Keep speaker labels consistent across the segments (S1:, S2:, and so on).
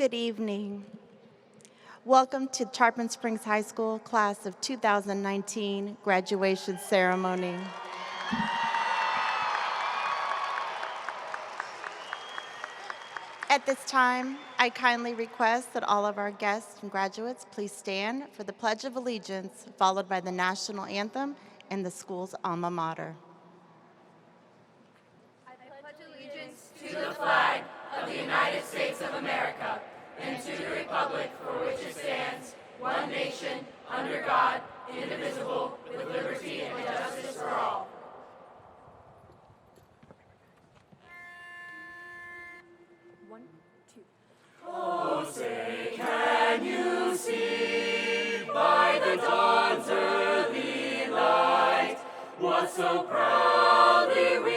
S1: Good evening. Welcome to Tarpon Springs High School Class of 2019 graduation ceremony. At this time, I kindly request that all of our guests and graduates please stand for the Pledge of Allegiance, followed by the national anthem and the school's alma mater.
S2: I pledge allegiance to the flag of the United States of America and to the republic for which it stands, one nation, under God, indivisible, with liberty and justice for all. One, two. Oh, say, can you see by the dawn's early light what so proudly we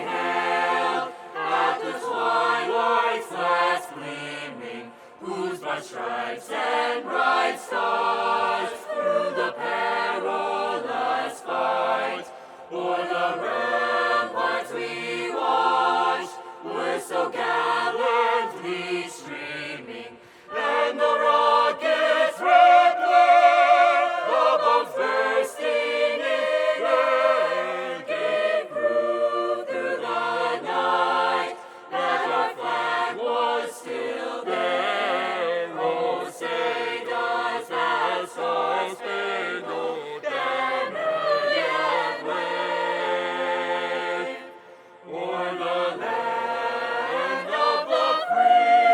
S2: hailed at the twilight's last gleaming, whose broad stripes and bright stars through the perilous fight o'er the ramparts we watched were so gallantly streaming, and the rockets' red glare, the bombs bursting in air, gave proof through the night that our flag was still there. Oh, say does that star-spangled banner yet wave o'er the land of the free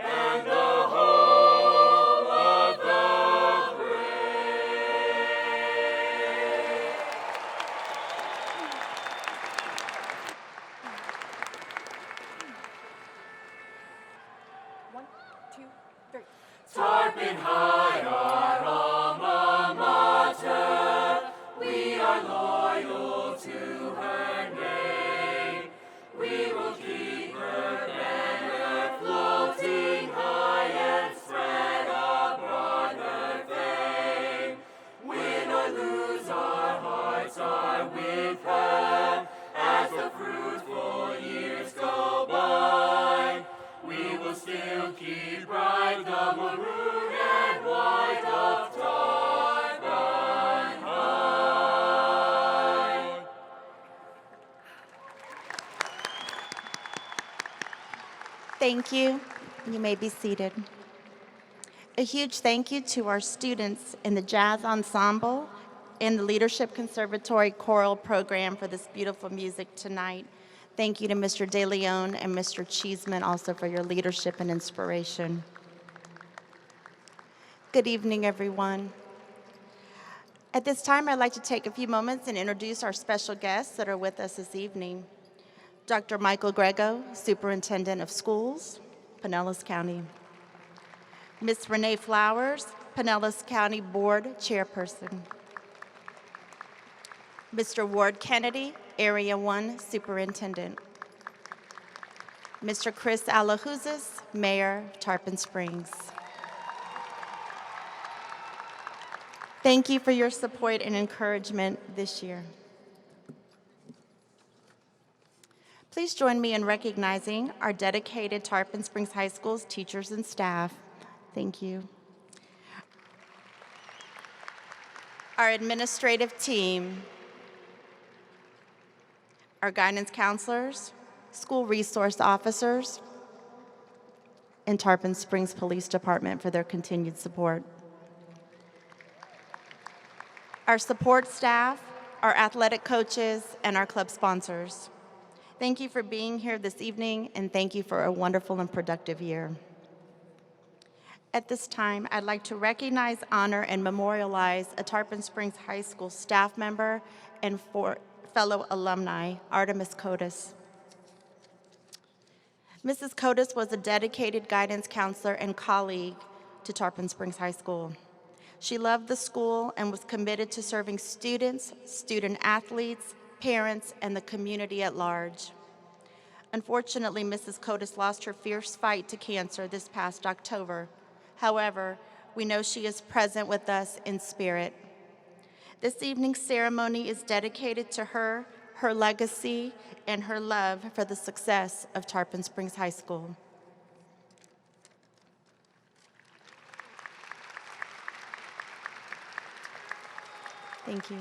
S2: and the home of the brave? One, two, three. Tarpon High, our alma mater, we are loyal to her name. We will keep her banner floating high and spread abroad her fame. Win or lose, our hearts are with her as the fruitful years go by. We will still keep bright the maroon and white of Tarpon High.
S1: Thank you. You may be seated. A huge thank you to our students in the Jazz Ensemble and the Leadership Conservatory Choral Program for this beautiful music tonight. Thank you to Mr. De Leon and Mr. Cheeseman also for your leadership and inspiration. Good evening, everyone. At this time, I'd like to take a few moments and introduce our special guests that are with us this evening. Dr. Michael Grego, Superintendent of Schools, Pinellas County. Ms. Renee Flowers, Pinellas County Board Chairperson. Mr. Ward Kennedy, Area 1 Superintendent. Mr. Chris Alahuzis, Mayor of Tarpon Springs. Thank you for your support and encouragement this year. Please join me in recognizing our dedicated Tarpon Springs High School's teachers and staff. Thank you. Our administrative team, our guidance counselors, school resource officers, and Tarpon Springs Police Department for their continued support. Our support staff, our athletic coaches, and our club sponsors. Thank you for being here this evening, and thank you for a wonderful and productive year. At this time, I'd like to recognize, honor, and memorialize a Tarpon Springs High School staff member and fellow alumni, Artemis Cotis. Mrs. Cotis was a dedicated guidance counselor and colleague to Tarpon Springs High School. She loved the school and was committed to serving students, student athletes, parents, and the community at large. Unfortunately, Mrs. Cotis lost her fierce fight to cancer this past October. However, we know she is present with us in spirit. This evening's ceremony is dedicated to her, her legacy, and her love for the success of Tarpon Springs High School. Thank you.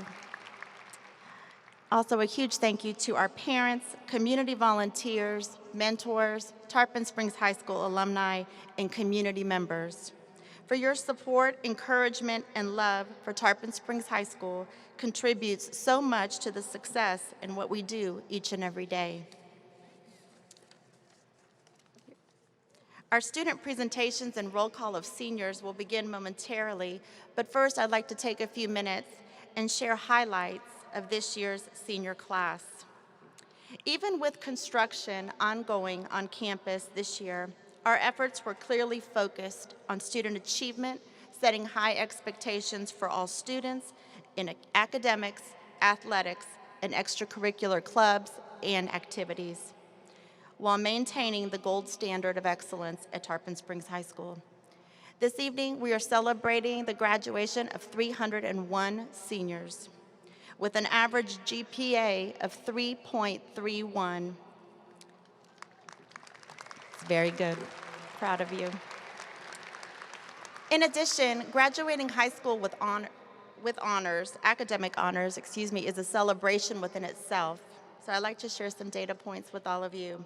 S1: Also, a huge thank you to our parents, community volunteers, mentors, Tarpon Springs High School alumni, and community members. For your support, encouragement, and love for Tarpon Springs High School contributes so much to the success in what we do each and every day. Our student presentations and roll call of seniors will begin momentarily, but first I'd like to take a few minutes and share highlights of this year's senior class. Even with construction ongoing on campus this year, our efforts were clearly focused on student achievement, setting high expectations for all students in academics, athletics, and extracurricular clubs and activities, while maintaining the gold standard of excellence at Tarpon Springs High School. This evening, we are celebrating the graduation of 301 seniors with an average GPA of 3.31. It's very good. Proud of you. In addition, graduating high school with honors, academic honors, is a celebration within itself. So I'd like to share some data points with all of you.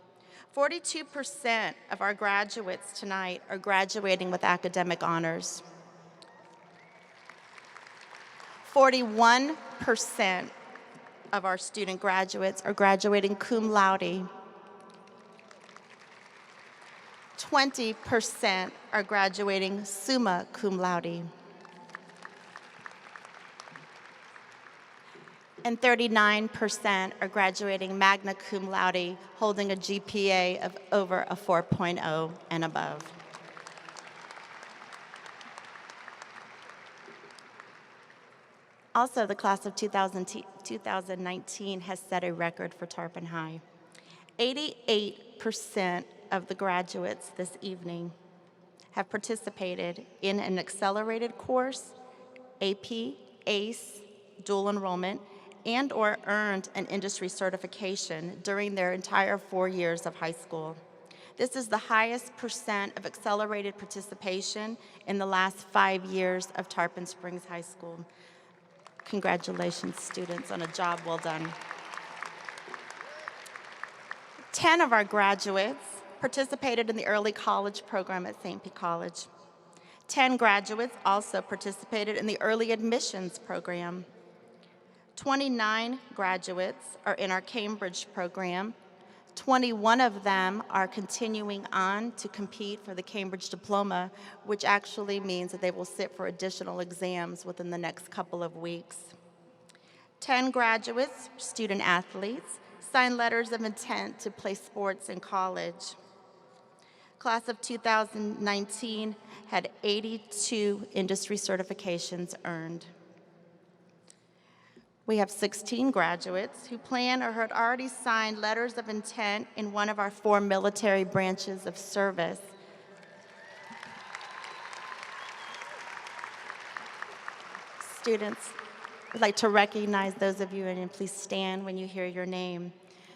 S1: 42% of our graduates tonight are graduating with academic honors. 41% of our student graduates are graduating cum laude. 20% are graduating summa cum laude. And 39% are graduating magna cum laude, holding a GPA of over a 4.0 and above. Also, the class of 2019 has set a record for Tarpon High. 88% of the graduates this evening have participated in an accelerated course, AP, ACE, dual enrollment, and/or earned an industry certification during their entire 4 years of high school. This is the highest percent of accelerated participation in the last 5 years of Tarpon Springs High School. Congratulations, students, on a job well done. 10 of our graduates participated in the early college program at St. P. College. 10 graduates also participated in the early admissions program. 29 graduates are in our Cambridge program. 21 of them are continuing on to compete for the Cambridge diploma, which actually means that they will sit for additional exams within the next couple of weeks. 10 graduates, student athletes, signed letters of intent to play sports in college. Class of 2019 had 82 industry certifications earned. We have 16 graduates who plan or had already signed letters of intent in one of our 4 military branches of service. Students, I'd like to recognize those of you, and please stand when you hear your name.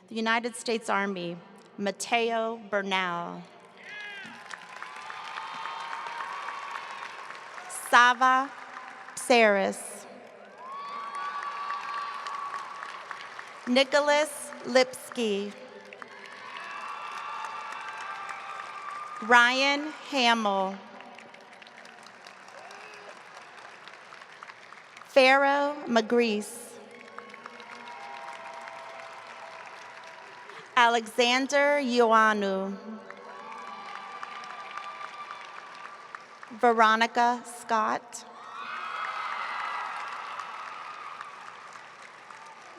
S1: The United States Army, Mateo Bernal. Sava Saris. Nicholas Lipsky. Ryan Hamill. Pharaoh Magrice. Alexander Ioannou. Veronica Scott.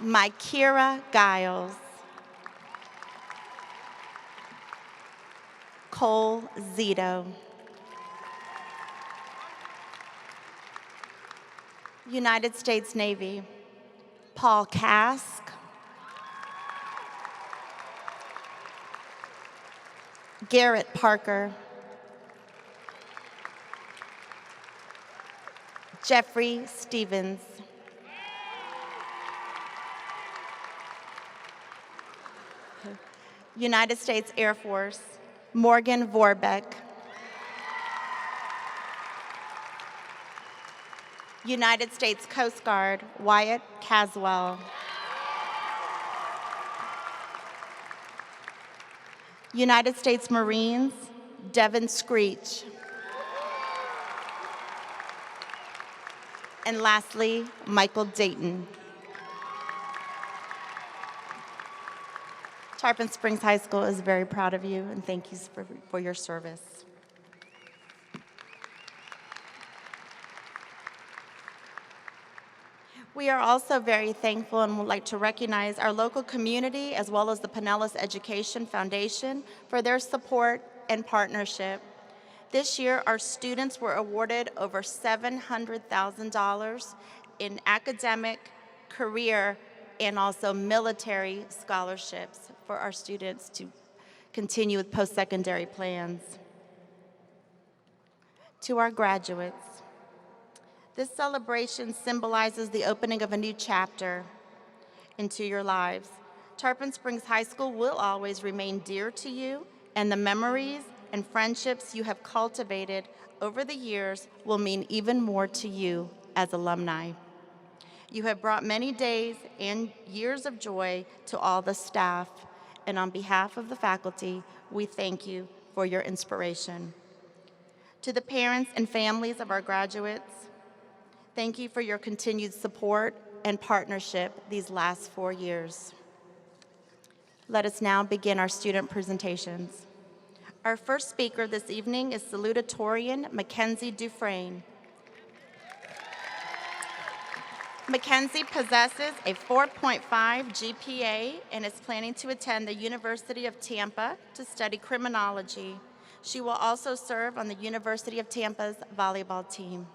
S1: Mykira Giles. Cole Zito. United States Navy, Paul Kask. Garrett Parker. Jeffrey Stevens. United States Air Force, Morgan Vorbeck. United States Coast Guard, Wyatt Caswell. United States Marines, Devin Screech. And lastly, Michael Dayton. Tarpon Springs High School is very proud of you, and thank you for your service. We are also very thankful and would like to recognize our local community as well as the Pinellas Education Foundation for their support and partnership. This year, our students were awarded over $700,000 in academic, career, and also military scholarships for our students to continue with post-secondary plans. To our graduates, this celebration symbolizes the opening of a new chapter into your lives. Tarpon Springs High School will always remain dear to you, and the memories and friendships you have cultivated over the years will mean even more to you as alumni. You have brought many days and years of joy to all the staff, and on behalf of the faculty, we thank you for your inspiration. To the parents and families of our graduates, thank you for your continued support and partnership these last 4 years. Let us now begin our student presentations. Our first speaker this evening is salutatorian Mackenzie Dufresne. Mackenzie possesses a 4.5 GPA and is planning to attend the University of Tampa to study criminology. She will also serve on the University of Tampa's volleyball team.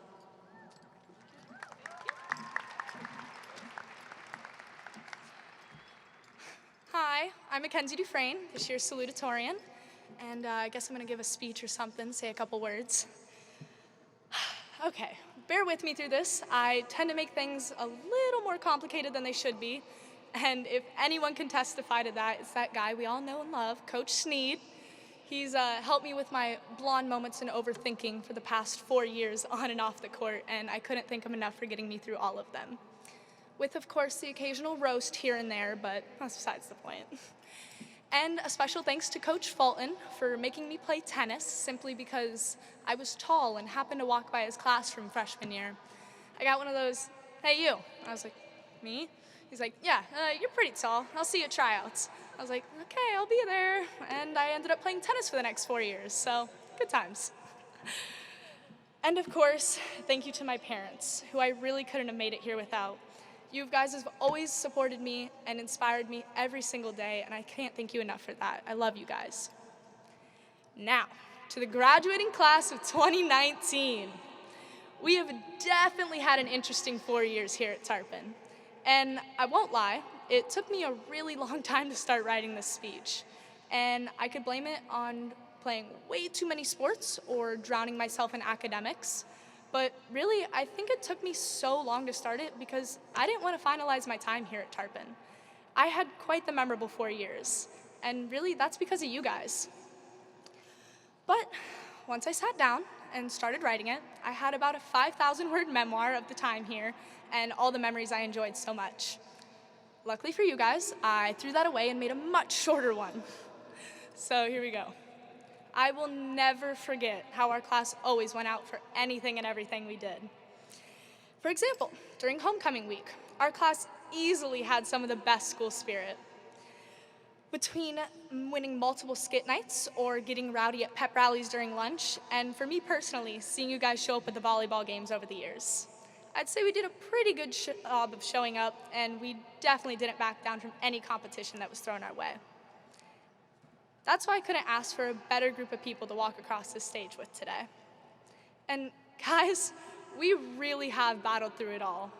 S3: Hi, I'm Mackenzie Dufresne, this year's salutatorian, and I guess I'm going to give a speech or something, say a couple words. Okay, bear with me through this. I tend to make things a little more complicated than they should be, and if anyone can testify to that, it's that guy we all know and love, Coach Sneed. He's helped me with my blonde moments and overthinking for the past 4 years on and off the court, and I couldn't thank him enough for getting me through all of them. With, of course, the occasional roast here and there, but that's besides the point. And a special thanks to Coach Fulton for making me play tennis simply because I was tall and happened to walk by his classroom freshman year. I got one of those, "Hey, you." I was like, "Me?" He's like, "Yeah, you're pretty tall. I'll see you at tryouts." I was like, "Okay, I'll be there." And I ended up playing tennis for the next 4 years, so good times. And of course, thank you to my parents, who I really couldn't have made it here without. You guys have always supported me and inspired me every single day, and I can't thank you enough for that. I love you guys. Now, to the graduating class of 2019. We have definitely had an interesting 4 years here at Tarpon. And I won't lie, it took me a really long time to start writing this speech. And I could blame it on playing way too many sports or drowning myself in academics. But really, I think it took me so long to start it because I didn't want to finalize my time here at Tarpon. I had quite the memorable 4 years, and really that's because of you guys. But once I sat down and started writing it, I had about a 5,000-word memoir of the time here and all the memories I enjoyed so much. Luckily for you guys, I threw that away and made a much shorter one. So here we go. I will never forget how our class always went out for anything and everything we did. For example, during homecoming week, our class easily had some of the best school spirit. Between winning multiple skit nights or getting rowdy at pep rallies during lunch, and for me personally, seeing you guys show up at the volleyball games over the years. I'd say we did a pretty good job of showing up, and we definitely didn't back down from any competition that was thrown our way. That's why I couldn't ask for a better group of people to walk across this stage with today. And guys, we really have battled through it all.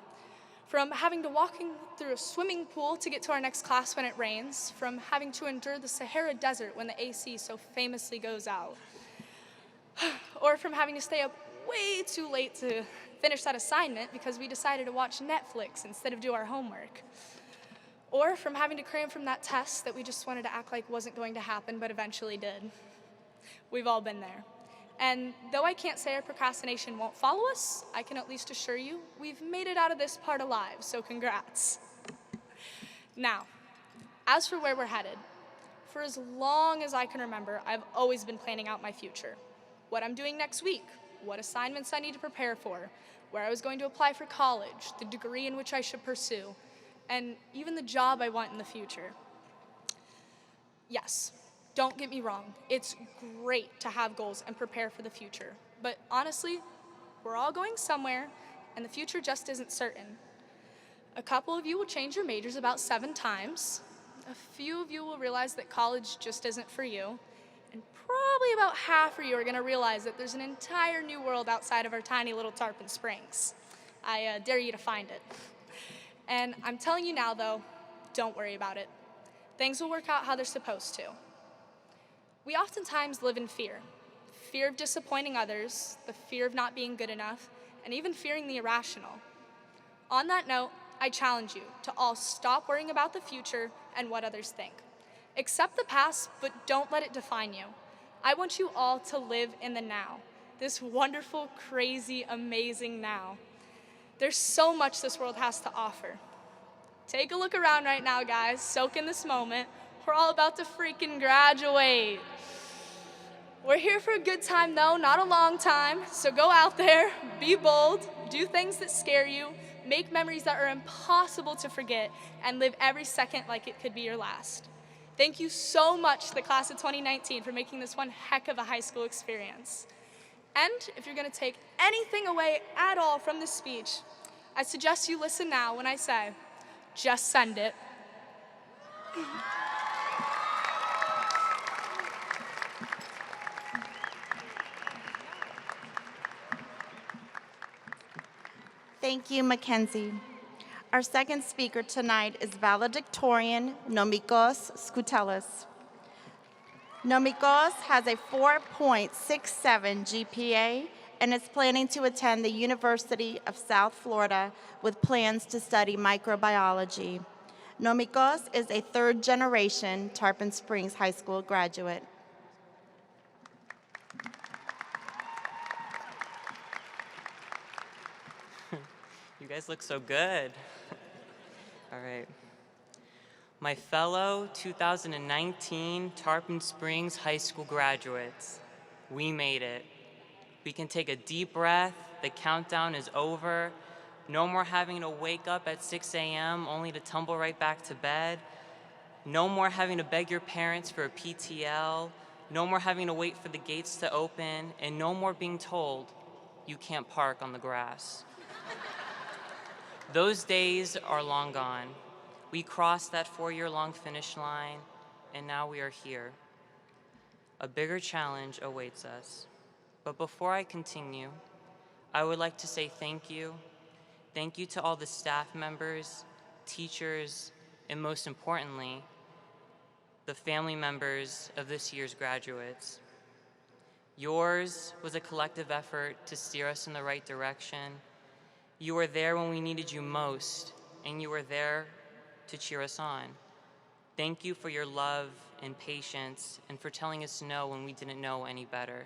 S3: From having to walk through a swimming pool to get to our next class when it rains, from having to endure the Sahara Desert when the AC so famously goes out, or from having to stay up way too late to finish that assignment because we decided to watch Netflix instead of do our homework. Or from having to cram from that test that we just wanted to act like wasn't going to happen but eventually did. We've all been there. And though I can't say our procrastination won't follow us, I can at least assure you we've made it out of this part alive, so congrats. Now, as for where we're headed, for as long as I can remember, I've always been planning out my future. What I'm doing next week, what assignments I need to prepare for, where I was going to apply for college, the degree in which I should pursue, and even the job I want in the future. Yes, don't get me wrong, it's great to have goals and prepare for the future. But honestly, we're all going somewhere, and the future just isn't certain. A couple of you will change your majors about 7 times. A few of you will realize that college just isn't for you. And probably about half of you are going to realize that there's an entire new world outside of our tiny little Tarpon Springs. I dare you to find it. And I'm telling you now, though, don't worry about it. Things will work out how they're supposed to. We oftentimes live in fear. Fear of disappointing others, the fear of not being good enough, and even fearing the irrational. On that note, I challenge you to all stop worrying about the future and what others think. Accept the past, but don't let it define you. I want you all to live in the now, this wonderful, crazy, amazing now. There's so much this world has to offer. Take a look around right now, guys. Soak in this moment. We're all about to freaking graduate. We're here for a good time, though, not a long time. So go out there, be bold, do things that scare you, make memories that are impossible to forget, and live every second like it could be your last. Thank you so much to the class of 2019 for making this one heck of a high school experience. And if you're going to take anything away at all from this speech, I suggest you listen now when I say, just send it.
S1: Thank you, Mackenzie. Our second speaker tonight is valedictorian Nomikos Skoutelis. Nomikos has a 4.67 GPA and is planning to attend the University of South Florida with plans to study microbiology. Nomikos is a third-generation Tarpon Springs High School graduate.
S4: You guys look so good. All right. My fellow 2019 Tarpon Springs High School graduates, we made it. We can take a deep breath. The countdown is over. No more having to wake up at 6 a.m. only to tumble right back to bed. No more having to beg your parents for a PTL. No more having to wait for the gates to open. And no more being told you can't park on the grass. Those days are long gone. We crossed that 4-year-long finish line, and now we are here. A bigger challenge awaits us. But before I continue, I would like to say thank you. Thank you to all the staff members, teachers, and most importantly, the family members of this year's graduates. Yours was a collective effort to steer us in the right direction. You were there when we needed you most, and you were there to cheer us on. Thank you for your love and patience and for telling us no when we didn't know any better.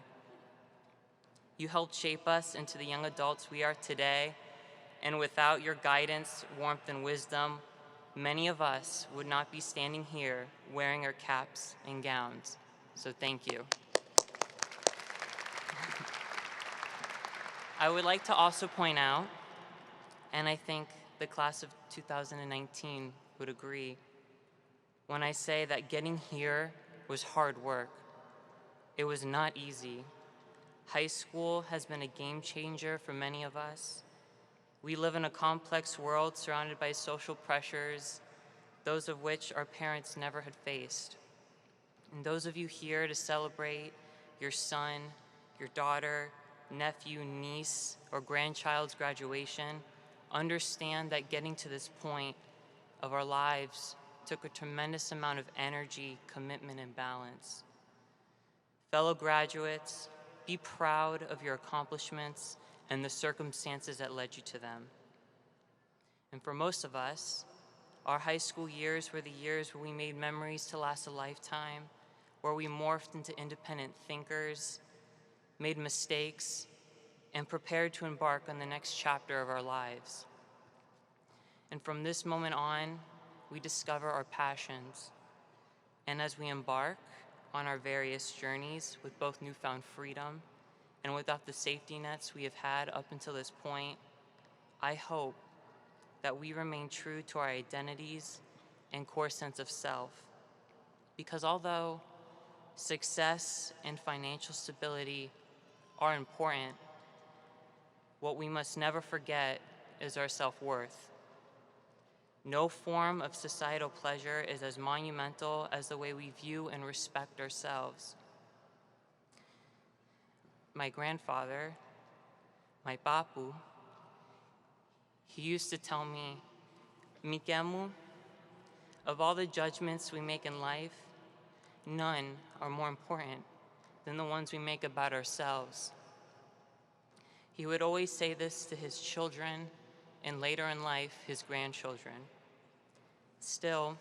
S4: You helped shape us into the young adults we are today, and without your guidance, warmth, and wisdom, many of us would not be standing here wearing our caps and gowns. So thank you. I would like to also point out, and I think the class of 2019 would agree, when I say that getting here was hard work. It was not easy. High school has been a game changer for many of us. We live in a complex world surrounded by social pressures, those of which our parents never had faced. And those of you here to celebrate your son, your daughter, nephew, niece, or grandchild's graduation, understand that getting to this point of our lives took a tremendous amount of energy, commitment, and balance. Fellow graduates, be proud of your accomplishments and the circumstances that led you to them. And for most of us, our high school years were the years where we made memories to last a lifetime, where we morphed into independent thinkers, made mistakes, and prepared to embark on the next chapter of our lives. And from this moment on, we discover our passions. And as we embark on our various journeys with both newfound freedom and without the safety nets we have had up until this point, I hope that we remain true to our identities and core sense of self. Because although success and financial stability are important, what we must never forget is our self-worth. No form of societal pleasure is as monumental as the way we view and respect ourselves. My grandfather, my papu, he used to tell me, Mikemu, of all the judgments we make in life, none are more important than the ones we make about ourselves. He would always say this to his children and later in life, his grandchildren. Still,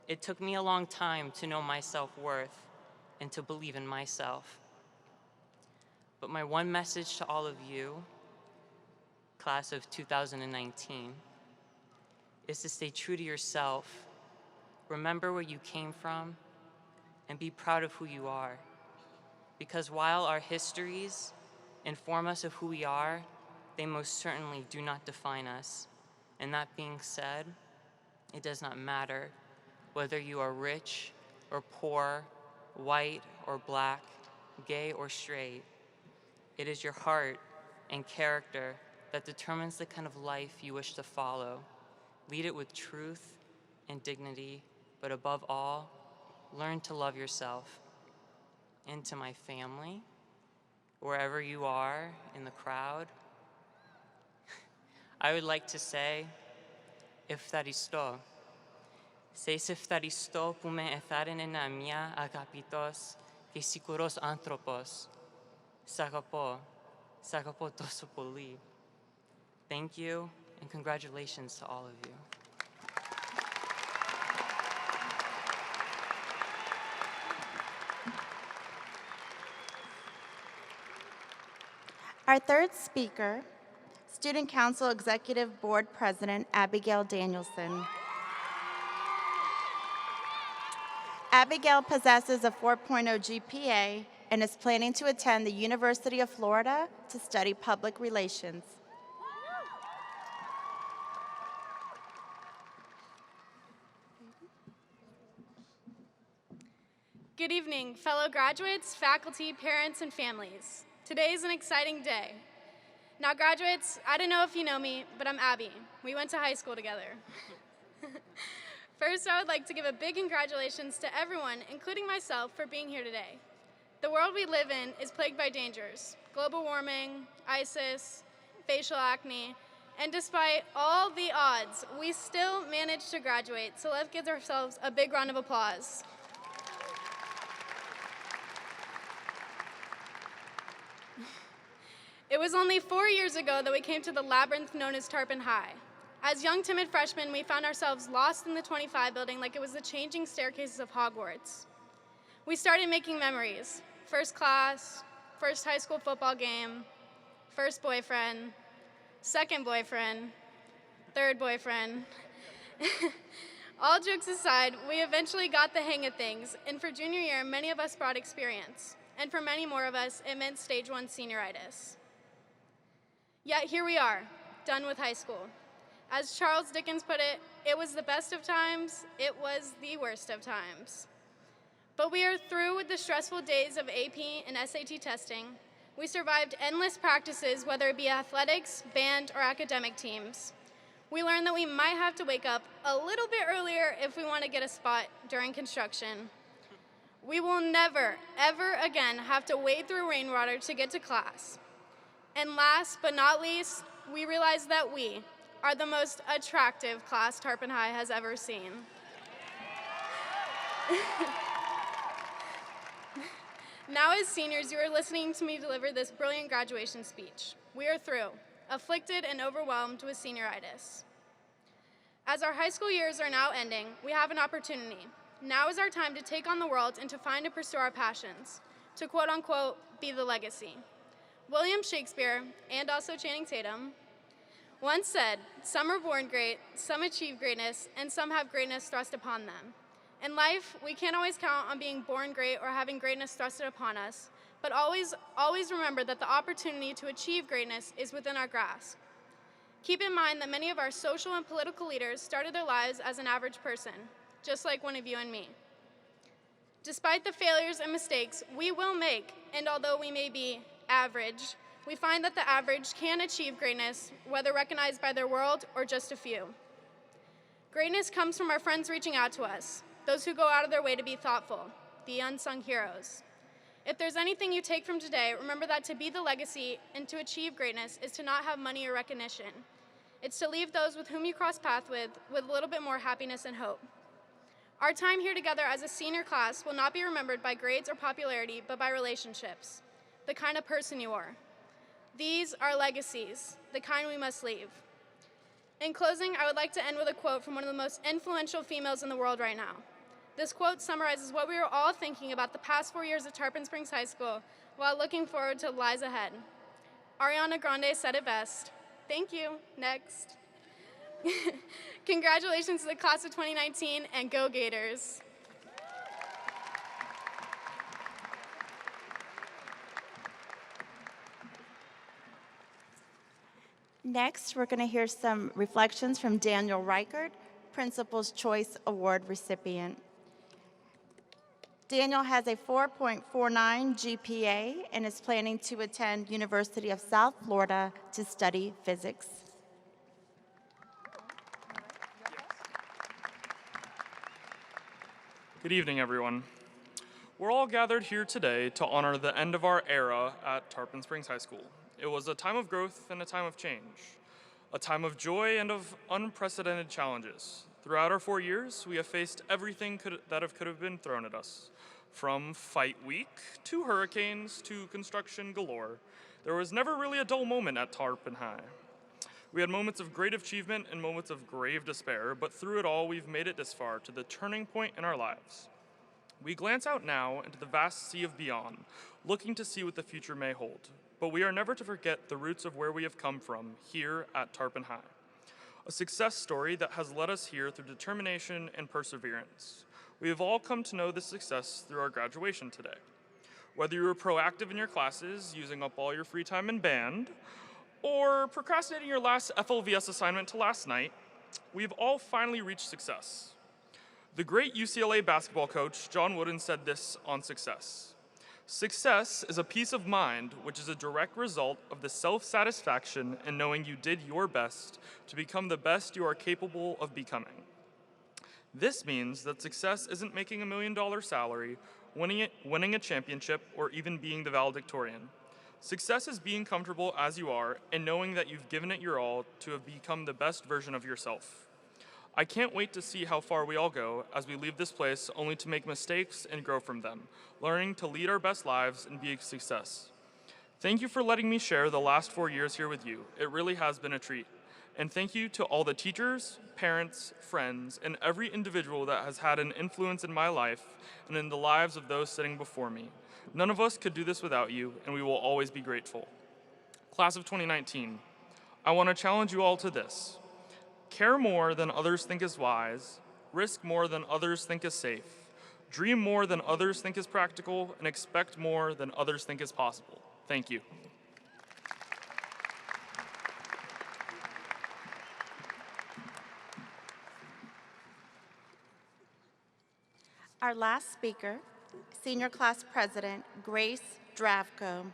S4: it took me a long time to know my self-worth and to believe in myself. But my one message to all of you, class of 2019, is to stay true to yourself, remember where you came from, and be proud of who you are. Because while our histories inform us of who we are, they most certainly do not define us. And that being said, it does not matter whether you are rich or poor, white or black, gay or straight. It is your heart and character that determines the kind of life you wish to follow. Lead it with truth and dignity, but above all, learn to love yourself. And to my family, wherever you are in the crowd, I would like to say, Eftharisto. Seis eftharisto που με εθάρρυνε να μια αγαπητός και σίγουρος άνθρωπος. Σ' αγαπώ τόσο πολύ. Thank you, and congratulations to all of you.
S1: Our third speaker, Student Council Executive Board President Abigail Danielson. Abigail possesses a 4.0 GPA and is planning to attend the University of Florida to study public relations.
S5: Good evening, fellow graduates, faculty, parents, and families. Today is an exciting day. Now, graduates, I don't know if you know me, but I'm Abby. We went to high school together. First, I would like to give a big congratulations to everyone, including myself, for being here today. The world we live in is plagued by dangers: global warming, ISIS, facial acne, and despite all the odds, we still managed to graduate, so let's give ourselves a big round of applause. It was only 4 years ago that we came to the labyrinth known as Tarpon High. As young, timid freshmen, we found ourselves lost in the 25 building like it was the changing staircases of Hogwarts. We started making memories: first class, first high school football game, first boyfriend, second boyfriend, third boyfriend. All jokes aside, we eventually got the hang of things, and for junior year, many of us brought experience. And for many more of us, it meant stage 1 senioritis. Yet here we are, done with high school. As Charles Dickens put it, it was the best of times, it was the worst of times. But we are through with the stressful days of AP and SAT testing. We survived endless practices, whether it be athletics, band, or academic teams. We learned that we might have to wake up a little bit earlier if we want to get a spot during construction. We will never, ever again have to wade through rainwater to get to class. And last but not least, we realized that we are the most attractive class Tarpon High has ever seen. Now as seniors, you are listening to me deliver this brilliant graduation speech. We are through, afflicted and overwhelmed with senioritis. As our high school years are now ending, we have an opportunity. Now is our time to take on the world and to find and pursue our passions, to quote unquote be the legacy. William Shakespeare, and also Channing Tatum, once said, "Some are born great, some achieve greatness, and some have greatness thrust upon them." In life, we can't always count on being born great or having greatness thrusted upon us, but always remember that the opportunity to achieve greatness is within our grasp. Keep in mind that many of our social and political leaders started their lives as an average person, just like one of you and me. Despite the failures and mistakes we will make, and although we may be average, we find that the average can achieve greatness, whether recognized by their world or just a few. Greatness comes from our friends reaching out to us, those who go out of their way to be thoughtful, the unsung heroes. If there's anything you take from today, remember that to be the legacy and to achieve greatness is to not have money or recognition. It's to leave those with whom you cross paths with a little bit more happiness and hope. Our time here together as a senior class will not be remembered by grades or popularity, but by relationships, the kind of person you are. These are legacies, the kind we must leave. In closing, I would like to end with a quote from one of the most influential females in the world right now. This quote summarizes what we are all thinking about the past 4 years at Tarpon Springs High School while looking forward to lies ahead. Ariana Grande said it best. Thank you. Next. Congratulations to the class of 2019 and go Gators.
S1: Next, we're going to hear some reflections from Daniel Reichert, Principal's Choice Award recipient. Daniel has a 4.49 GPA and is planning to attend University of South Florida to study physics.
S6: Good evening, everyone. We're all gathered here today to honor the end of our era at Tarpon Springs High School. It was a time of growth and a time of change, a time of joy and of unprecedented challenges. Throughout our 4 years, we have faced everything that could have been thrown at us. From fight week, to hurricanes, to construction galore, there was never really a dull moment at Tarpon High. We had moments of great achievement and moments of grave despair, but through it all, we've made it this far, to the turning point in our lives. We glance out now into the vast sea of beyond, looking to see what the future may hold. But we are never to forget the roots of where we have come from, here at Tarpon High. A success story that has led us here through determination and perseverance. We have all come to know this success through our graduation today. Whether you were proactive in your classes, using up all your free time in band, or procrastinating your last FLVS assignment to last night, we've all finally reached success. The great UCLA basketball coach, John Wooden, said this on success. Success is a peace of mind, which is a direct result of the self-satisfaction in knowing you did your best to become the best you are capable of becoming. This means that success isn't making $1 million salary, winning a championship, or even being the valedictorian. Success is being comfortable as you are and knowing that you've given it your all to have become the best version of yourself. I can't wait to see how far we all go as we leave this place only to make mistakes and grow from them, learning to lead our best lives and be a success. Thank you for letting me share the last 4 years here with you. It really has been a treat. And thank you to all the teachers, parents, friends, and every individual that has had an influence in my life and in the lives of those sitting before me. None of us could do this without you, and we will always be grateful. Class of 2019, I want to challenge you all to this. Care more than others think is wise, risk more than others think is safe, dream more than others think is practical, and expect more than others think is possible. Thank you.
S1: Our last speaker, Senior Class President Grace Dravko.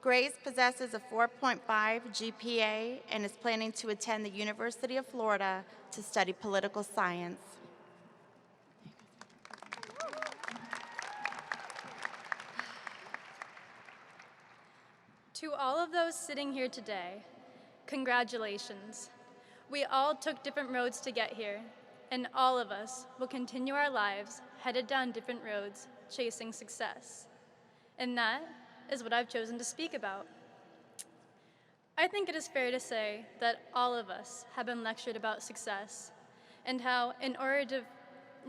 S1: Grace possesses a 4.5 GPA and is planning to attend the University of Florida to study political science.
S7: To all of those sitting here today, congratulations. We all took different roads to get here, and all of us will continue our lives headed down different roads, chasing success. And that is what I've chosen to speak about. I think it is fair to say that all of us have been lectured about success and how, in order to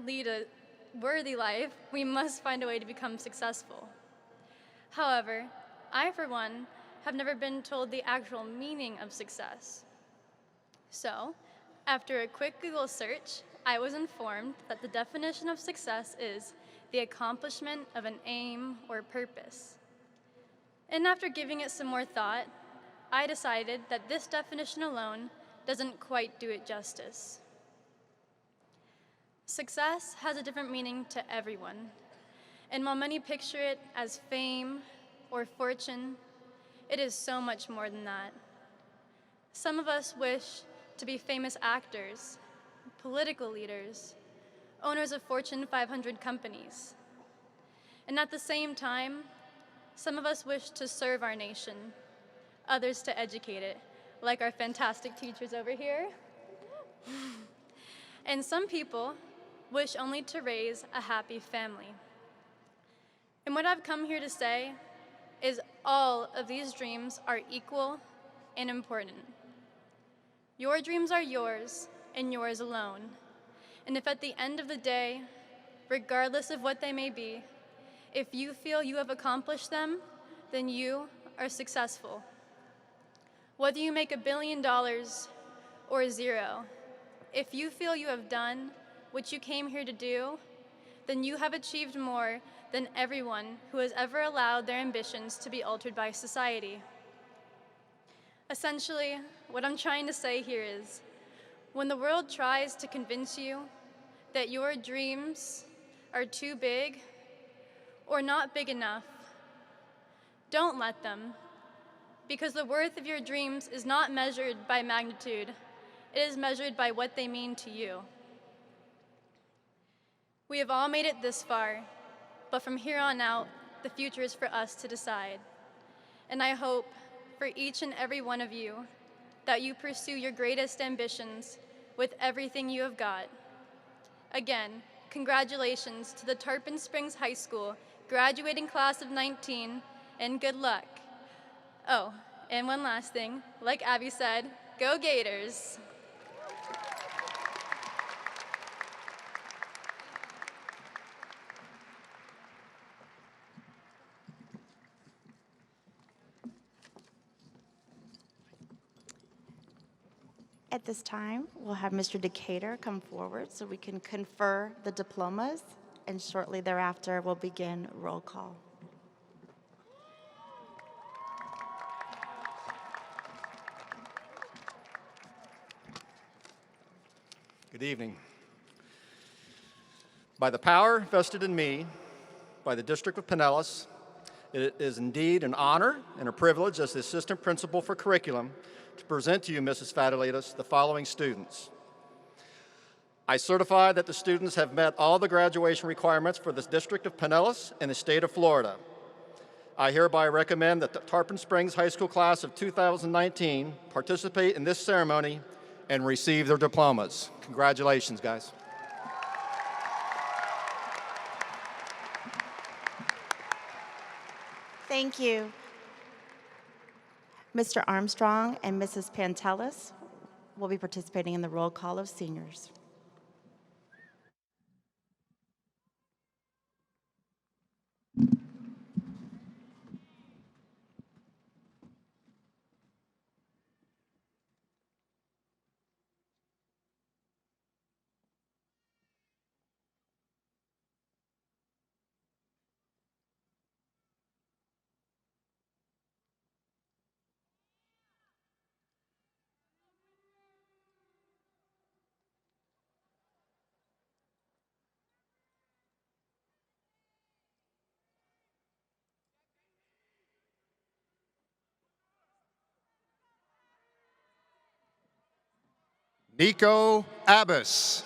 S7: lead a worthy life, we must find a way to become successful. However, I, for one, have never been told the actual meaning of success. So, after a quick Google search, I was informed that the definition of success is the accomplishment of an aim or purpose. And after giving it some more thought, I decided that this definition alone doesn't quite do it justice. Success has a different meaning to everyone, and while many picture it as fame or fortune, it is so much more than that. Some of us wish to be famous actors, political leaders, owners of Fortune 500 companies. And at the same time, some of us wish to serve our nation, others to educate it, like our fantastic teachers over here. And some people wish only to raise a happy family. And what I've come here to say is all of these dreams are equal and important. Your dreams are yours and yours alone. And if at the end of the day, regardless of what they may be, if you feel you have accomplished them, then you are successful. Whether you make $1 billion or zero, if you feel you have done what you came here to do, then you have achieved more than everyone who has ever allowed their ambitions to be altered by society. Essentially, what I'm trying to say here is, when the world tries to convince you that your dreams are too big or not big enough, don't let them, because the worth of your dreams is not measured by magnitude, it is measured by what they mean to you. We have all made it this far, but from here on out, the future is for us to decide. And I hope for each and every one of you that you pursue your greatest ambitions with everything you have got. Again, congratulations to the Tarpon Springs High School graduating class of 19, and good luck. Oh, and one last thing, like Abby said, go Gators!
S1: At this time, we'll have Mr. Decatur come forward so we can confer the diplomas, and shortly thereafter, we'll begin roll call.
S8: Good evening. By the power vested in me by the District of Pinellas, it is indeed an honor and a privilege as the Assistant Principal for Curriculum to present to you, Mrs. Fatalitas, the following students. I certify that the students have met all the graduation requirements for the District of Pinellas and the state of Florida. I hereby recommend that the Tarpon Springs High School class of 2019 participate in this ceremony and receive their diplomas. Congratulations, guys.
S1: Thank you. Mr. Armstrong and Mrs. Pinellas will be participating in the roll call of seniors.
S9: Nico Abbas.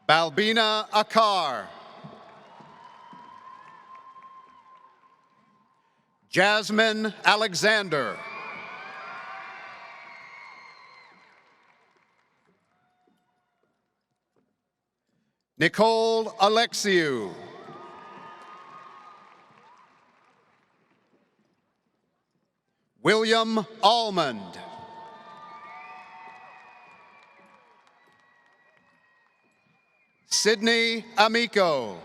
S9: Balbina Akar. Jasmine Alexander. Nicole Alexiou. William Almond. Sydney Amico.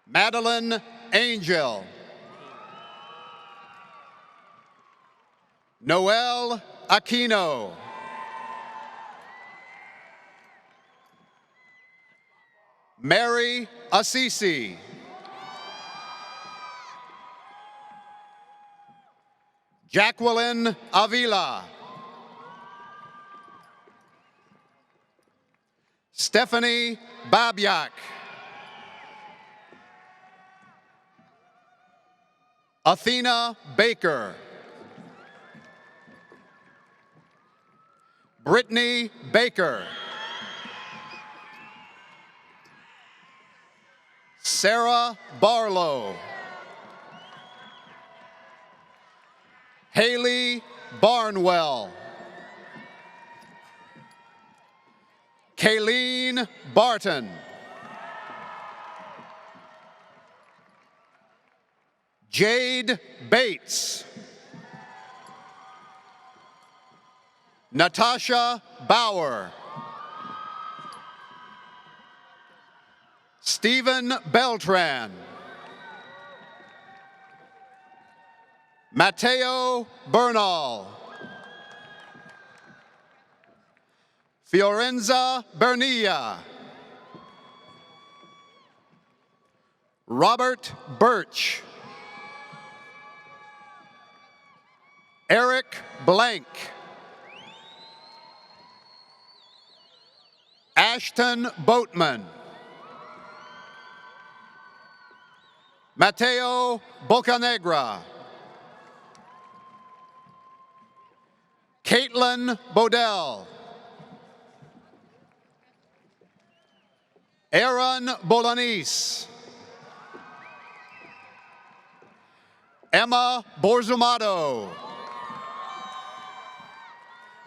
S9: Madeline Angel. Noel Aquino. Mary Assisi. Jacqueline Avila. Stephanie Babyak. Athena Baker. Brittany Baker. Sarah Barlow. Haley Barnwell. Kayleen Barton. Jade Bates. Natasha Bauer. Stephen Beltran. Mateo Bernal. Fiorenza Bernilla. Robert Birch. Eric Blank. Ashton Boatman. Mateo Bocanegra. Caitlin Bodell. Aaron Bolanis. Emma Borzumato.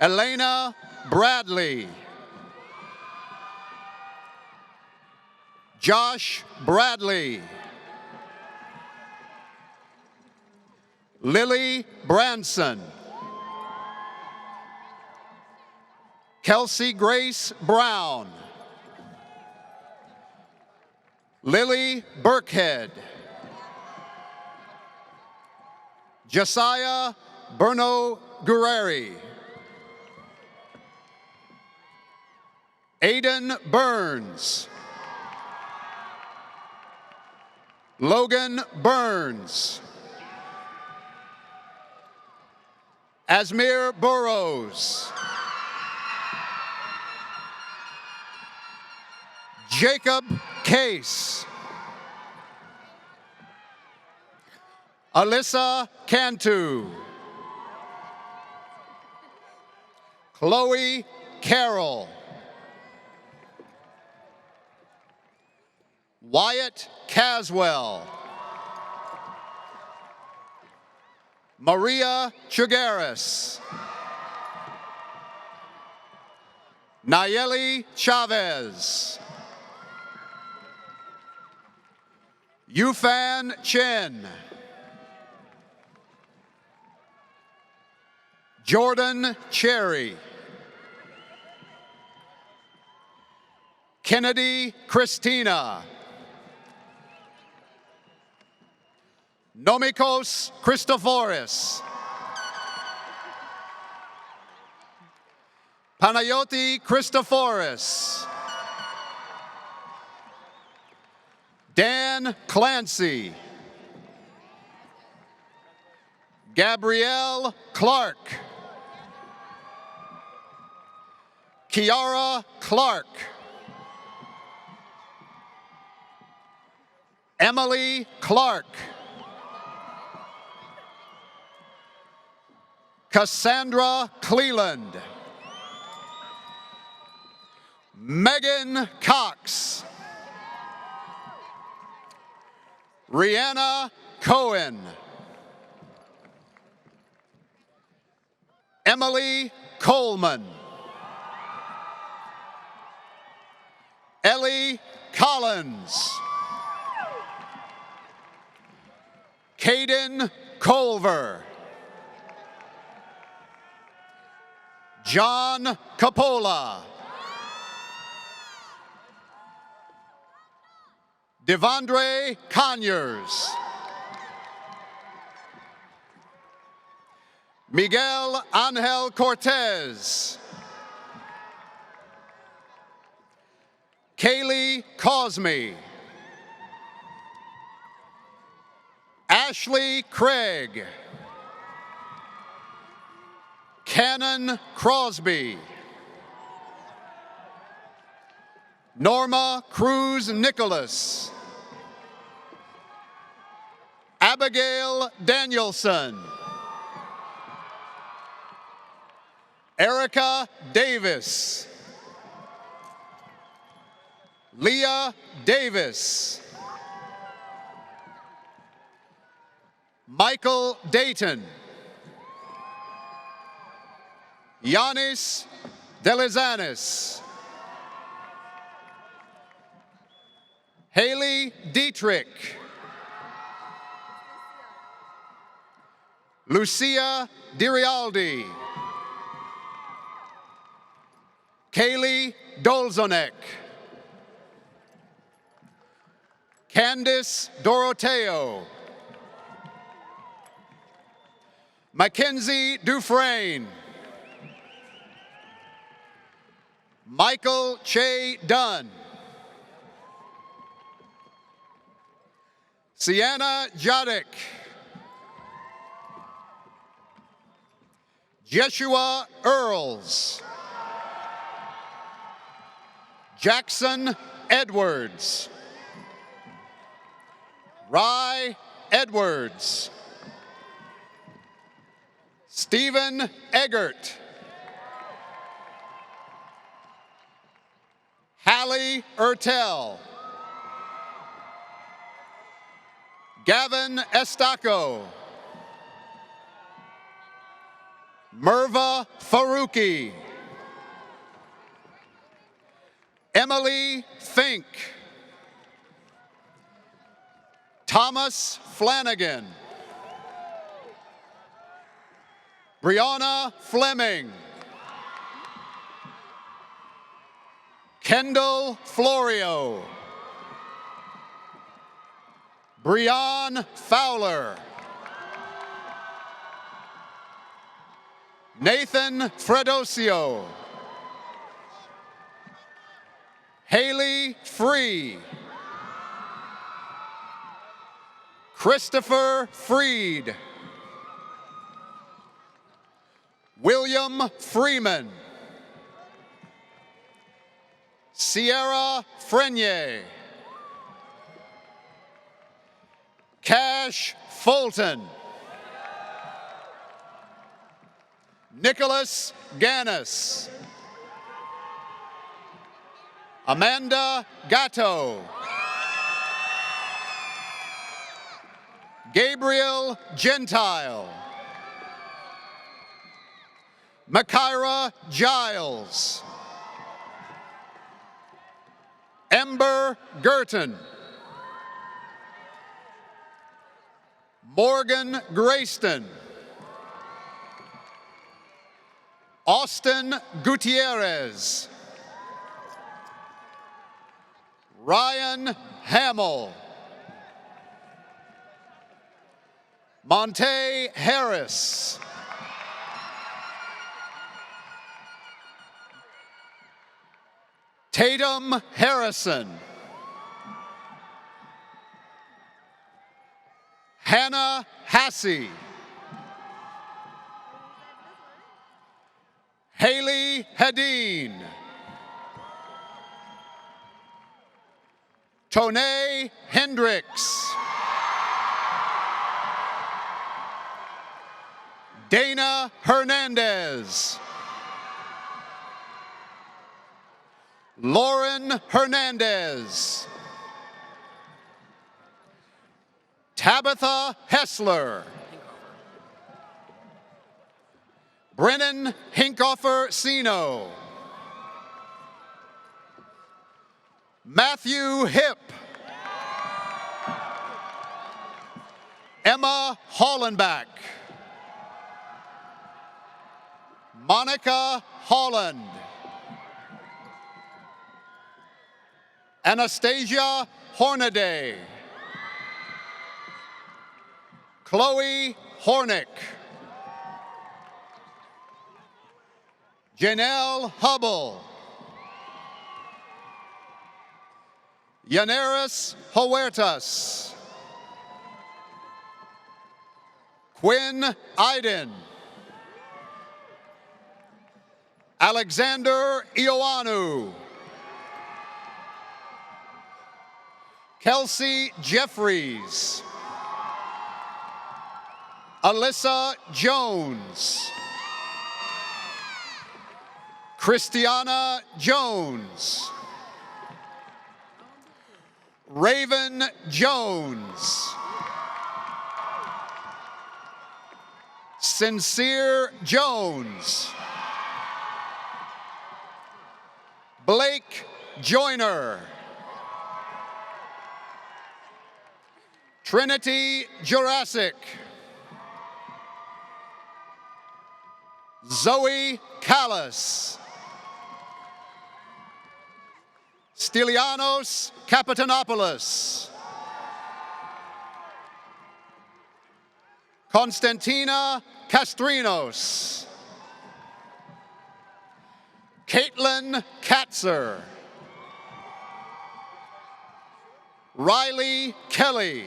S9: Elena Bradley. Josh Bradley. Lily Branson. Kelsey Grace Brown. Lily Burkhead. Josiah Berno Guerreri. Aiden Burns. Logan Burns. Asmir Burrows. Jacob Case. Alyssa Cantu. Chloe Carroll. Wyatt Caswell. Maria Chigueras. Nayeli Chavez. Yufan Chen. Jordan Cherry. Kennedy Christina. Nomikos Christoforis. Panayoti Christoforis. Dan Clancy. Gabrielle Clark. Kiara Clark. Emily Clark. Cassandra Cleland. Megan Cox. Rihanna Cohen. Emily Coleman. Ellie Collins. Caden Culver. John Capola. Devondre Conyers. Miguel Angel Cortez. Kaylee Cosme. Ashley Craig. Cannon Crosby. Norma Cruz Nicholas. Abigail Danielson. Erica Davis. Leah Davis. Michael Dayton. Yanis Delizanis. Haley Dietrich. Lucia Dirialdi. Kaylee Dolzonek. Candice Doroteo. Mackenzie Dufresne. Michael Che Dunn. Sienna Jadek. Jeshua Earls. Jackson Edwards. Rye Edwards. Stephen Eggert. Hallie Ertel. Gavin Estaco. Merva Faruqi. Emily Fink. Thomas Flanagan. Brianna Fleming. Kendall Florio. Breon Fowler. Nathan Fredosio. Haley Free. Christopher Freed. William Freeman. Sierra Frenier. Cash Fulton. Nicholas Gannis. Amanda Gatto. Gabriel Gentile. Makira Giles. Ember Girton. Morgan Grayston. Austin Gutierrez. Ryan Hamill. Monte Harris. Tatum Harrison. Hannah Hassey. Haley Hadeen. Tone Hendricks. Dana Hernandez. Lauren Hernandez. Tabitha Hessler. Brennan Hinkoffer Sino. Matthew Hipp. Emma Hollenbach. Monica Holland. Anastasia Hornaday. Chloe Hornick. Janelle Hubble. Yaneris Huertas. Quinn Iden. Alexander Ioannou. Kelsey Jeffries. Alyssa Jones. Christiana Jones. Raven Jones. Sincere Jones. Blake Joyner. Trinity Jurassic. Zoe Callis. Stylianos Kapitanopoulos. Constantina Castrinos. Caitlin Katzer. Riley Kelly.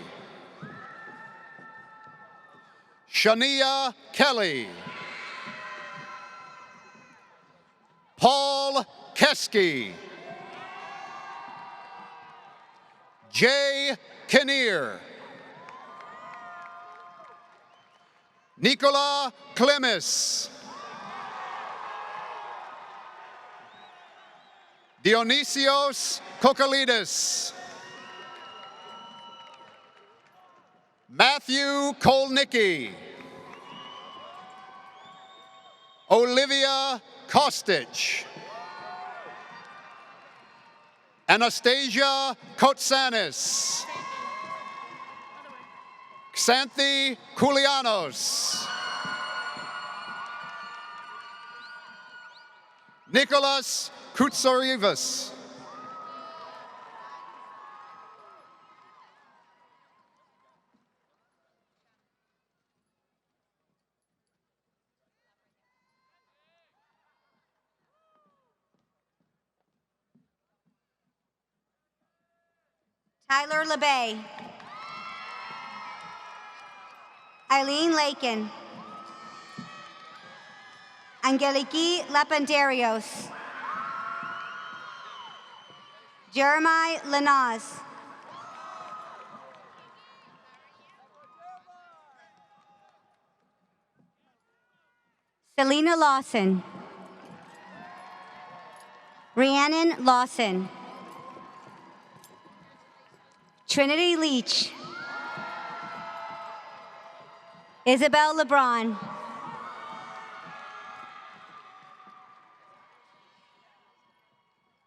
S9: Shania Kelly. Paul Keski. Jay Kinnear. Nicola Clemis. Dionysios Kokalidis. Matthew Kolnicki. Olivia Kostic. Anastasia Kotsanis. Xanthi Koulianos. Nicholas Koutsarivas.
S10: Tyler LeBay. Eileen Lakin. Angeliki Lapanderios. Jeremiah Lanaz. Selena Lawson. Rhiannon Lawson. Trinity Leach. Isabel LeBron.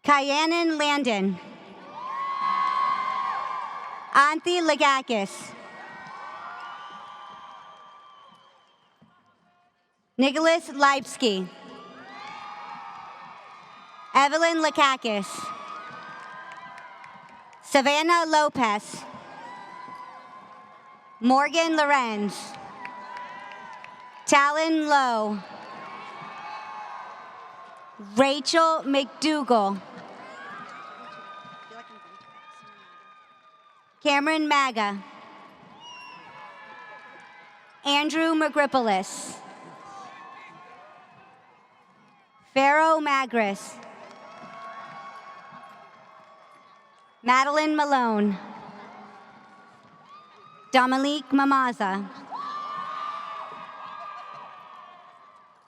S10: Kyanan Landon. Anthi Lagakis. Nicholas Leipsky. Evelyn Lakakis. Savannah Lopez. Morgan Lorenz. Talon Lowe. Rachel McDougall. Cameron Maga. Andrew Magripolis. Pharaoh Magris. Madeline Malone. Dominique Mamaza.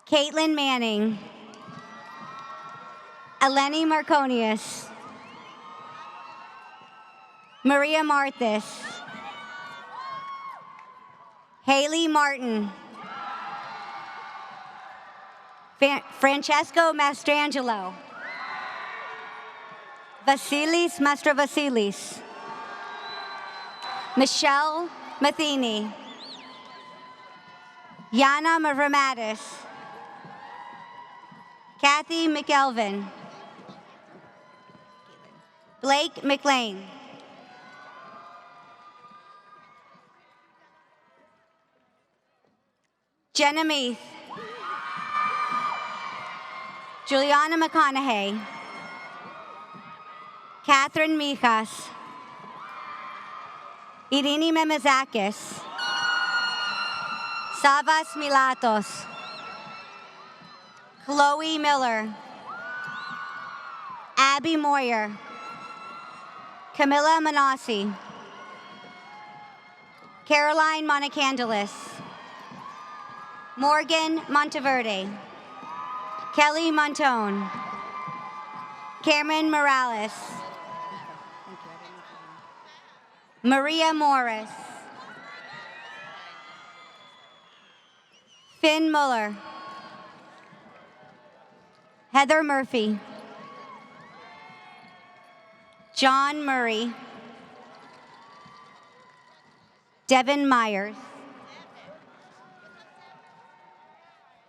S10: Caitlin Manning. Eleni Marconius. Maria Marthis. Haley Martin. Francesco Mastrangelo. Vasilis Mastrovasilis. Michelle Matheny. Yana Mavromatis. Kathy McElvin. Blake McLean. Jenna Meath. Juliana McConaughey. Catherine Mijas. Irini Memezakis. Savas Milatos. Chloe Miller. Abby Moyer. Camilla Manassi. Caroline Monacandelis. Morgan Monteverde. Kelly Montone. Cameron Morales. Maria Morris. Finn Muller. Heather Murphy. John Murray. Devin Myers.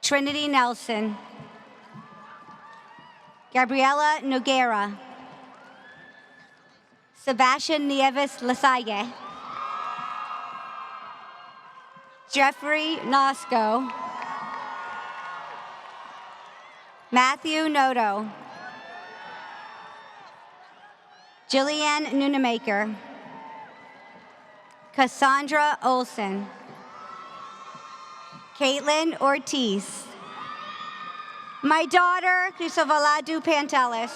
S10: Trinity Nelson. Gabriela Noguera. Sebastian Nieves Lasalle. Jeffrey Nosco. Matthew Noto. Jillian Nunemaker. Cassandra Olson. Caitlin Ortiz. My daughter, Crisovaladu Pantelis.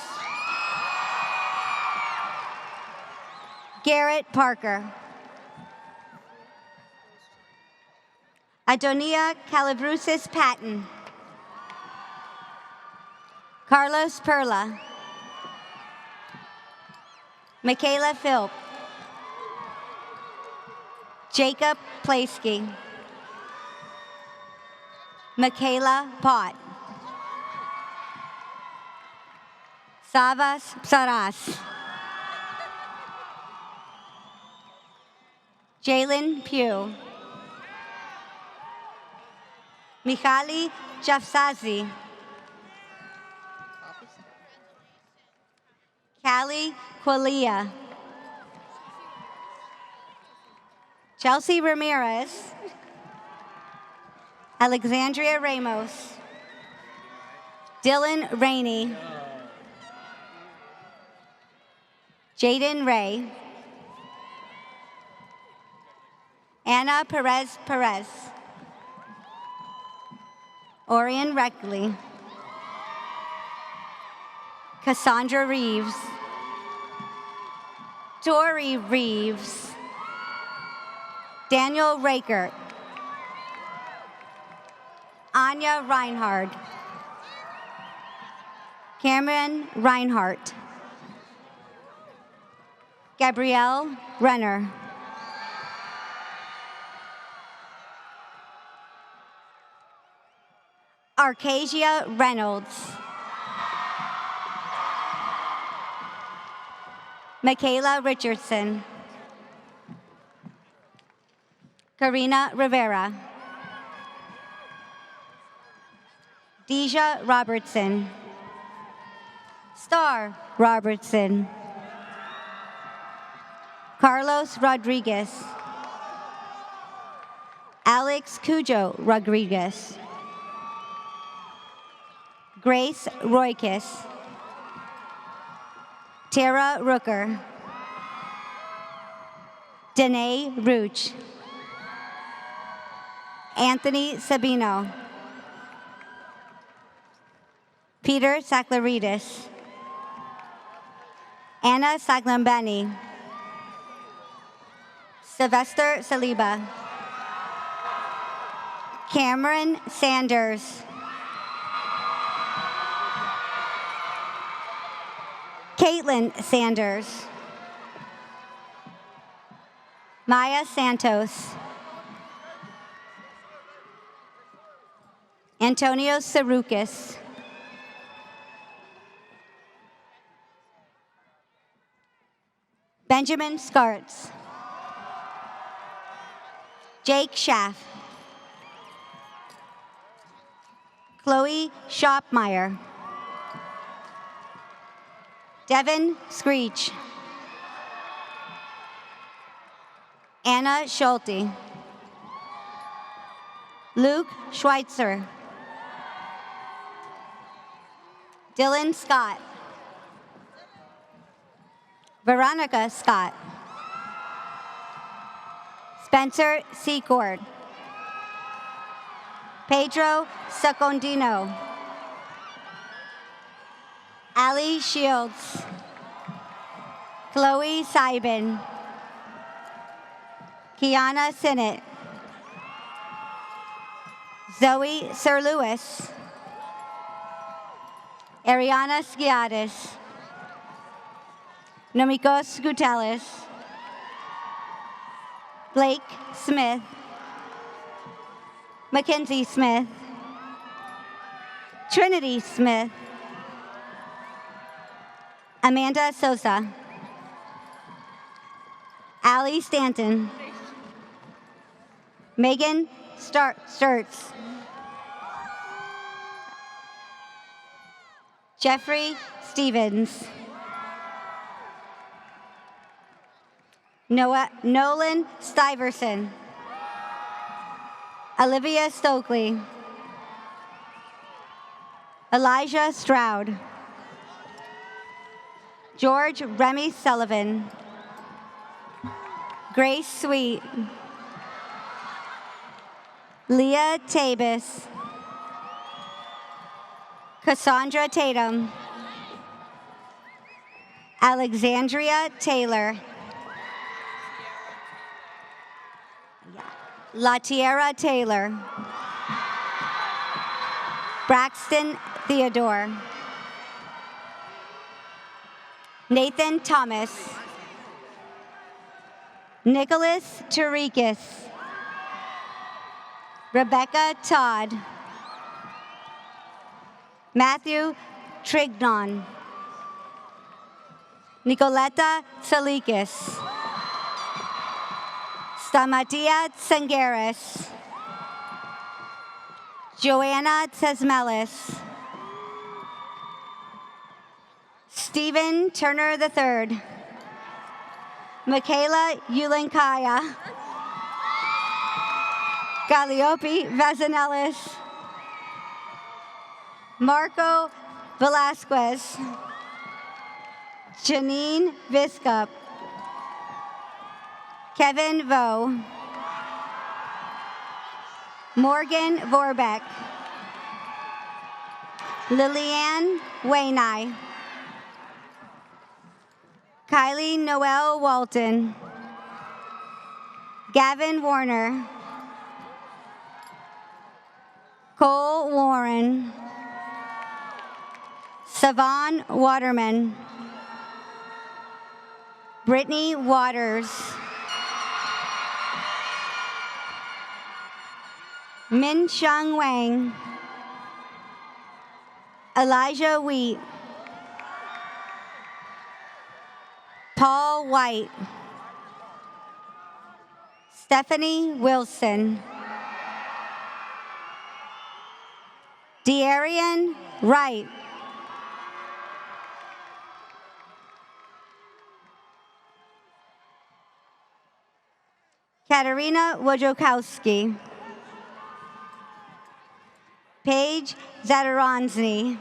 S10: Garrett Parker. Adonia Calabrusis Patton. Carlos Perla. Michaela Philp. Jacob Plaski. Michaela Pott. Savas Saras. Jalen Pugh. Michali Jafsazi. Callie Qualia. Chelsea Ramirez. Alexandria Ramos. Dylan Rainey. Jaden Ray. Anna Perez Perez. Orion Reckley. Cassandra Reeves. Tori Reeves. Daniel Rakert. Anya Reinhard. Cameron Reinhardt. Gabrielle Renner. Arcasia Reynolds. Michaela Richardson. Karina Rivera. Deja Robertson. Star Robertson. Carlos Rodriguez. Alex Cujo Rodriguez. Grace Roykis. Tara Rooker. Danae Rooch. Anthony Sabino. Peter Saklaridis. Anna Saglambani. Sylvester Saliba. Cameron Sanders. Caitlin Sanders. Maya Santos. Antonio Sarukis. Benjamin Skartz. Jake Schaff. Chloe Shopmeyer. Devin Screech. Anna Schulte. Luke Schweitzer. Dylan Scott. Veronica Scott. Spencer Secord. Pedro Secondino. Ali Shields. Chloe Seibin. Kiana Sinnott. Zoe Sir Lewis. Ariana Skiatis. Nomikos Gutelis. Blake Smith. Mackenzie Smith. Trinity Smith. Amanda Sosa. Allie Stanton. Megan Sturts. Jeffrey Stevens. Nolan Stiverson. Olivia Stokely. Elijah Stroud. George Remy Sullivan. Grace Sweet. Leah Tabus. Cassandra Tatum. Alexandria Taylor. Latiera Taylor. Braxton Theodore. Nathan Thomas. Nicholas Tarikis. Rebecca Todd. Matthew Trignon. Nicoletta Salikis. Stamatia Tsangaris. Joanna Tesmelis. Stephen Turner III. Michaela Ulenkaya. Galliope Vazanelis. Marco Velasquez. Janine Viscup. Kevin Vo. Morgan Vorbeck. Lillian Wainai. Kylie Noel Walton. Gavin Warner. Cole Warren. Savon Waterman. Brittany Waters. Min Shang Wang. Elijah Wheat. Paul White. Stephanie Wilson. Dearian Wright. Katerina Wojciechowski. Paige Zadaronsny.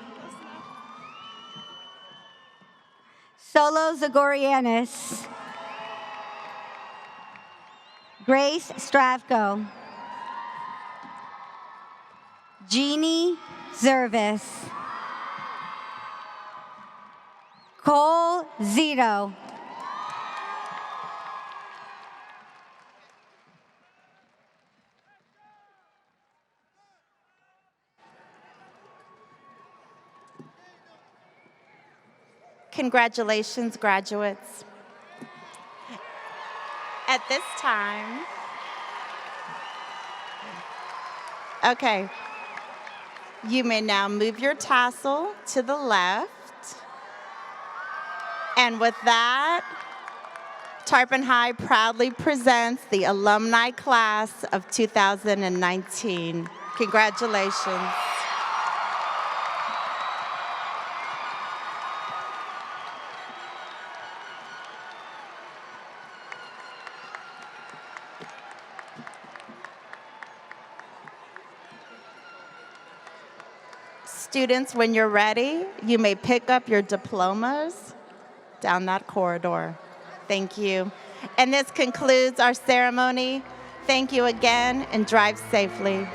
S10: Solo Zagorianis. Grace Stravko. Jeannie Zervis. Cole Zito.
S1: Congratulations, graduates. At this time, okay, you may now move your tassel to the left. And with that, Tarpon High proudly presents the alumni class of 2019. Congratulations. students, when you're ready, you may pick up your diplomas down that corridor. Thank you. And this concludes our ceremony. Thank you again, and drive safely.